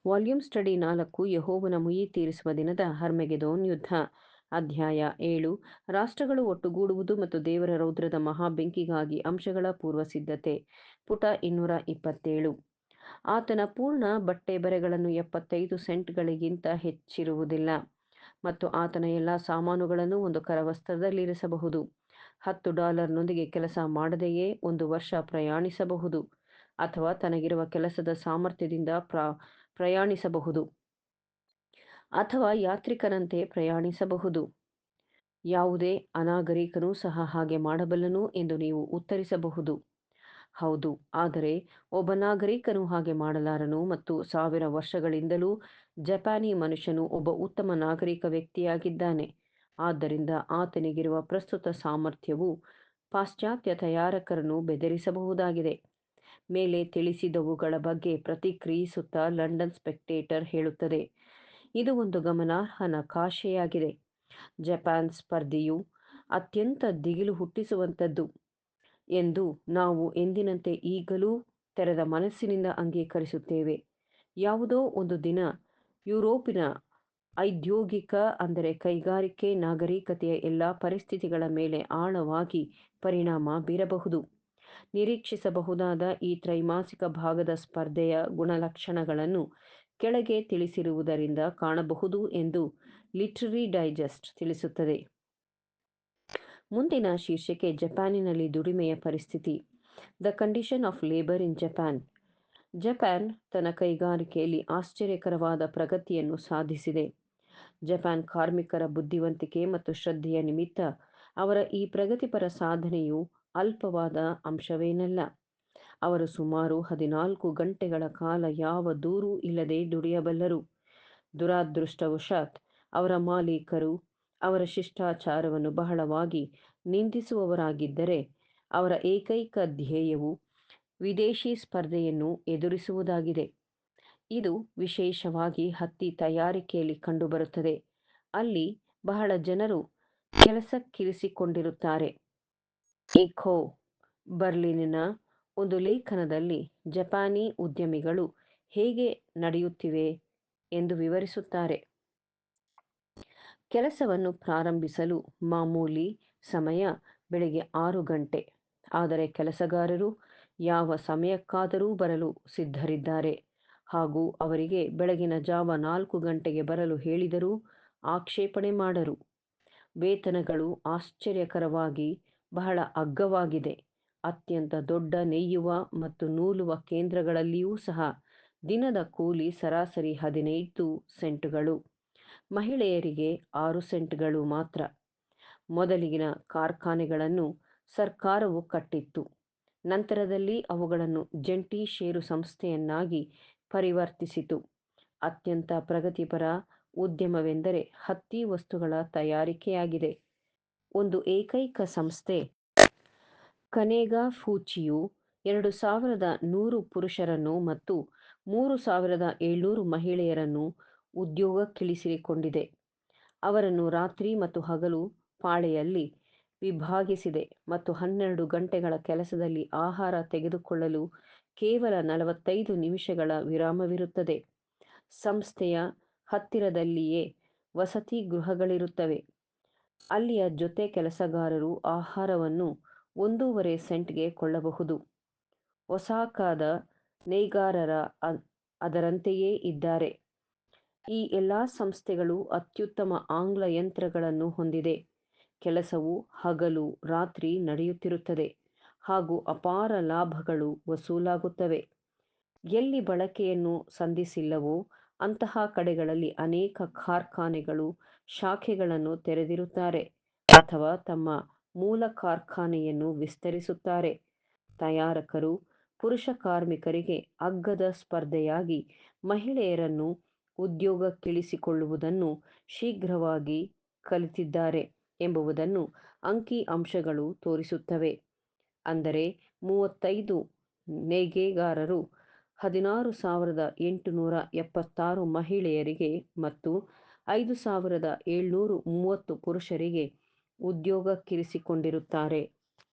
Volume study 4 ಯೆಹೋವನ ಮುಯ್ಯಿ ತೀರಿಸುವ ದಿನದ ಹರ್ಮೆಗೆದೋನ್ ಯುದ್ಧ. ಅಧ್ಯಾಯ 7 ರಾಷ್ಟ್ರಗಳು ಒಟ್ಟುಗೂಡುವುದು ಮತ್ತು ದೇವರ ರೌದ್ರದ ಮಹಾಬೆಂಕಿಗಾಗಿ ಅಂಶಗಳ ಪೂರ್ವಸಿದ್ಧತೆ. ಪುಟ 227. ಆತನ ಪೂರ್ಣ ಬಟ್ಟೆ ಬರೆಗಳನ್ನು 75 ಸೆಂಟ್ಗಳಿಗಿಂತ ಹೆಚ್ಚಿರುವುದಿಲ್ಲ ಮತ್ತು ಆತನ ಎಲ್ಲ ಸಾಮಾನುಗಳನ್ನು ಒಂದು ಕರವಸ್ತ್ರದಲ್ಲಿರಿಸಬಹುದು. $10ನೊಂದಿಗೆ ಕೆಲಸ ಮಾಡದೆಯೇ 1 ವರ್ಷ ಪ್ರಯಾಣಿಸಬಹುದು ಅಥವಾ ತನಗಿರುವ ಕೆಲಸದ ಸಾಮರ್ಥ್ಯದಿಂದ ಪ್ರಯಾಣಿಸಬಹುದು ಅಥವಾ ಯಾತ್ರಿಕನಂತೆ ಪ್ರಯಾಣಿಸಬಹುದು. ಯಾವುದೇ ಅನಾಗರಿಕನೂ ಸಹ ಹಾಗೆ ಮಾಡಬಲ್ಲನು ಎಂದು ನೀವು ಉತ್ತರಿಸಬಹುದು. ಹೌದು, ಆದರೆ ಒಬ್ಬ ನಾಗರಿಕನು ಹಾಗೆ ಮಾಡಲಾರನು ಮತ್ತು 1000 ವರ್ಷಗಳಿಂದಲೂ ಜಪಾನಿ ಮನುಷ್ಯನು ಒಬ್ಬ ಉತ್ತಮ ನಾಗರಿಕ ವ್ಯಕ್ತಿಯಾಗಿದ್ದಾನೆ. ಆದ್ದರಿಂದ ಆತನಿಗಿರುವ ಪ್ರಸ್ತುತ ಸಾಮರ್ಥ್ಯವು ಪಾಶ್ಚಾತ್ಯ ತಯಾರಕರನ್ನು ಬೆದರಿಸಬಹುದಾಗಿದೆ. ಮೇಲೆ ತಿಳಿಸಿದವುಗಳ ಬಗ್ಗೆ ಪ್ರತಿಕ್ರಿಯಿಸುತ್ತಾ ಲಂಡನ್ ಸ್ಪೆಕ್ಟೇಟರ್ ಹೇಳುತ್ತದೆ, ಇದು ಒಂದು ಗಮನಾರ್ಹ ನಕಾಶೆಯಾಗಿದೆ. ಜಪಾನ್ ಸ್ಪರ್ಧೆಯು ಅತ್ಯಂತ ದಿಗಿಲು ಹುಟ್ಟಿಸುವಂಥದ್ದು ಎಂದು ನಾವು ಎಂದಿನಂತೆ ಈಗಲೂ ತೆರೆದ ಮನಸ್ಸಿನಿಂದ ಅಂಗೀಕರಿಸುತ್ತೇವೆ. ಯಾವುದೋ ಒಂದು ದಿನ ಯುರೋಪಿನ ಔದ್ಯೋಗಿಕ ಅಂದರೆ ಕೈಗಾರಿಕೆ ನಾಗರಿಕತೆಯ ಎಲ್ಲ ಪರಿಸ್ಥಿತಿಗಳ ಮೇಲೆ ಆಳವಾಗಿ ಪರಿಣಾಮ ಬೀರಬಹುದು. ನಿರೀಕ್ಷಿಸಬಹುದಾದ ಈ ತ್ರೈಮಾಸಿಕ ಭಾಗದ ಸ್ಪರ್ಧೆಯ ಗುಣಲಕ್ಷಣಗಳನ್ನು ಕೆಳಗೆ ತಿಳಿಸಿರುವುದರಿಂದ ಕಾಣಬಹುದು ಎಂದು ಲಿಟರರಿ ಡೈಜೆಸ್ಟ್ ತಿಳಿಸುತ್ತದೆ. ಮುಂದಿನ ಶೀರ್ಷಿಕೆ ಜಪಾನಿನಲ್ಲಿ ದುಡಿಮೆಯ ಪರಿಸ್ಥಿತಿ. The condition of labour in Japan. Japan ತನ್ನ ಕೈಗಾರಿಕೆಯಲ್ಲಿ ಆಶ್ಚರ್ಯಕರವಾದ ಪ್ರಗತಿಯನ್ನು ಸಾಧಿಸಿದೆ. ಜಪಾನ್ ಕಾರ್ಮಿಕರ ಬುದ್ಧಿವಂತಿಕೆ ಮತ್ತು ಶ್ರದ್ಧೆಯ ನಿಮಿತ್ತ ಅವರ ಈ ಪ್ರಗತಿಪರ ಸಾಧನೆಯು ಅಲ್ಪವಾದ ಅಂಶವೇನಲ್ಲ. ಅವರು ಸುಮಾರು 14 ಗಂಟೆಗಳ ಕಾಲ ಯಾವ ದೂರೂ ಇಲ್ಲದೆ ದುಡಿಯಬಲ್ಲರು. ದುರದೃಷ್ಟವಶಾತ್ ಅವರ ಮಾಲೀಕರು ಅವರ ಶಿಷ್ಟಾಚಾರವನ್ನು ಬಹಳವಾಗಿ ನಿಂದಿಸುವವರಾಗಿದ್ದರೆ ಅವರ ಏಕೈಕ ಧ್ಯೇಯವು ವಿದೇಶಿ ಸ್ಪರ್ಧೆಯನ್ನು ಎದುರಿಸುವುದಾಗಿದೆ. ಇದು ವಿಶೇಷವಾಗಿ ಹತ್ತಿ ತಯಾರಿಕೆಯಲ್ಲಿ ಕಂಡುಬರುತ್ತದೆ. ಅಲ್ಲಿ ಬಹಳ ಜನರು ಕೆಲಸಕ್ಕಿರಿಸಿಕೊಂಡಿರುತ್ತಾರೆ. ಎಖೋ ಬರ್ಲಿನಿನ ಒಂದು ಲೇಖನದಲ್ಲಿ ಜಪಾನಿ ಉದ್ಯಮಿಗಳು ಹೇಗೆ ನಡೆಯುತ್ತಿವೆ ಎಂದು ವಿವರಿಸುತ್ತಾರೆ. ಕೆಲಸವನ್ನು ಪ್ರಾರಂಭಿಸಲು ಮಾಮೂಲಿ ಸಮಯ ಬೆಳಿಗ್ಗೆ 6 ಗಂಟೆ. ಆದರೆ ಕೆಲಸಗಾರರು ಯಾವ ಸಮಯಕ್ಕಾದರೂ ಬರಲು ಸಿದ್ಧರಿದ್ದಾರೆ ಹಾಗೂ ಅವರಿಗೆ ಬೆಳಗಿನ ಜಾವ 4 ಗಂಟೆಗೆ ಬರಲು ಹೇಳಿದರೂ ಆಕ್ಷೇಪಣೆ ಮಾಡರು. ವೇತನಗಳು ಆಶ್ಚರ್ಯಕರವಾಗಿ ಬಹಳ ಅಗ್ಗವಾಗಿದೆ. ಅತ್ಯಂತ ದೊಡ್ಡ ನೇಯುವ ಮತ್ತು ನೂಲುವ ಕೇಂದ್ರಗಳಲ್ಲಿಯೂ ಸಹ ದಿನದ ಕೂಲಿ ಸರಾಸರಿ 15 ಸೆಂಟುಗಳು, ಮಹಿಳೆಯರಿಗೆ 6 ಸೆಂಟ್ಗಳು ಮಾತ್ರ. ಮೊದಲಿನ ಕಾರ್ಖಾನೆಗಳನ್ನು ಸರ್ಕಾರವು ಕಟ್ಟಿತ್ತು. ನಂತರದಲ್ಲಿ ಅವುಗಳನ್ನು ಜಂಟಿ ಷೇರು ಸಂಸ್ಥೆಯನ್ನಾಗಿ ಪರಿವರ್ತಿಸಿತು. ಅತ್ಯಂತ ಪ್ರಗತಿಪರ ಉದ್ಯಮವೆಂದರೆ ಹತ್ತಿ ವಸ್ತುಗಳ ತಯಾರಿಕೆಯಾಗಿದೆ. ಒಂದು ಏಕೈಕ ಸಂಸ್ಥೆ ಕನೆಗಾಫೂಚಿಯು 2100 ಪುರುಷರನ್ನು ಮತ್ತು 3700 ಮಹಿಳೆಯರನ್ನು ಉದ್ಯೋಗಕ್ಕಿಳಿಸಿಕೊಂಡಿದೆ. ಅವರನ್ನು ರಾತ್ರಿ ಮತ್ತು ಹಗಲು ಪಾಳಿಯಲ್ಲಿ ವಿಭಾಗಿಸಿದೆ ಮತ್ತು 12 ಗಂಟೆಗಳ ಕೆಲಸದಲ್ಲಿ ಆಹಾರ ತೆಗೆದುಕೊಳ್ಳಲು ಕೇವಲ 45 ನಿಮಿಷಗಳ ವಿರಾಮವಿರುತ್ತದೆ. ಸಂಸ್ಥೆಯ ಹತ್ತಿರದಲ್ಲಿಯೇ ವಸತಿ ಗೃಹಗಳಿರುತ್ತವೆ. ಅಲ್ಲಿಯ ಜೊತೆ ಕೆಲಸಗಾರರು ಆಹಾರವನ್ನು 1.5 ಸೆಂಟ್ಗೆ ಕೊಳ್ಳಬಹುದು. ಒಸಾಕಾದ ನೇಯ್ಗಾರರ ಅದರಂತೆಯೇ ಇದ್ದಾರೆ. ಈ ಎಲ್ಲ ಸಂಸ್ಥೆಗಳು ಅತ್ಯುತ್ತಮ ಆಂಗ್ಲ ಯಂತ್ರಗಳನ್ನು ಹೊಂದಿದೆ. ಕೆಲಸವು ಹಗಲು ರಾತ್ರಿ ನಡೆಯುತ್ತಿರುತ್ತದೆ ಹಾಗೂ ಅಪಾರ ಲಾಭಗಳು ವಸೂಲಾಗುತ್ತವೆ. ಎಲ್ಲಿ ಬಳಕೆಯನ್ನು ಸಂಧಿಸಿಲ್ಲವೋ ಅಂತಹ ಕಡೆಗಳಲ್ಲಿ ಅನೇಕ ಕಾರ್ಖಾನೆಗಳು ಶಾಖೆಗಳನ್ನು ತೆರೆದಿರುತ್ತಾರೆ ಅಥವಾ ತಮ್ಮ ಮೂಲ ಕಾರ್ಖಾನೆಯನ್ನು ವಿಸ್ತರಿಸುತ್ತಾರೆ. ತಯಾರಕರು ಪುರುಷ ಕಾರ್ಮಿಕರಿಗೆ ಅಗ್ಗದ ಸ್ಪರ್ಧೆಯಾಗಿ ಮಹಿಳೆಯರನ್ನು ಉದ್ಯೋಗಕ್ಕಿಳಿಸಿಕೊಳ್ಳುವುದನ್ನು ಶೀಘ್ರವಾಗಿ ಕಲಿತಿದ್ದಾರೆ ಎಂಬುದನ್ನು ಅಂಕಿ ಅಂಶಗಳು ತೋರಿಸುತ್ತವೆ. ಅಂದರೆ 35 ನೇಯ್ಗೆಗಾರರು 16,876 ಮಹಿಳೆಯರಿಗೆ ಮತ್ತು 5,730 ಪುರುಷರಿಗೆ ಉದ್ಯೋಗಕ್ಕಿರಿಸಿಕೊಂಡಿರುತ್ತಾರೆ.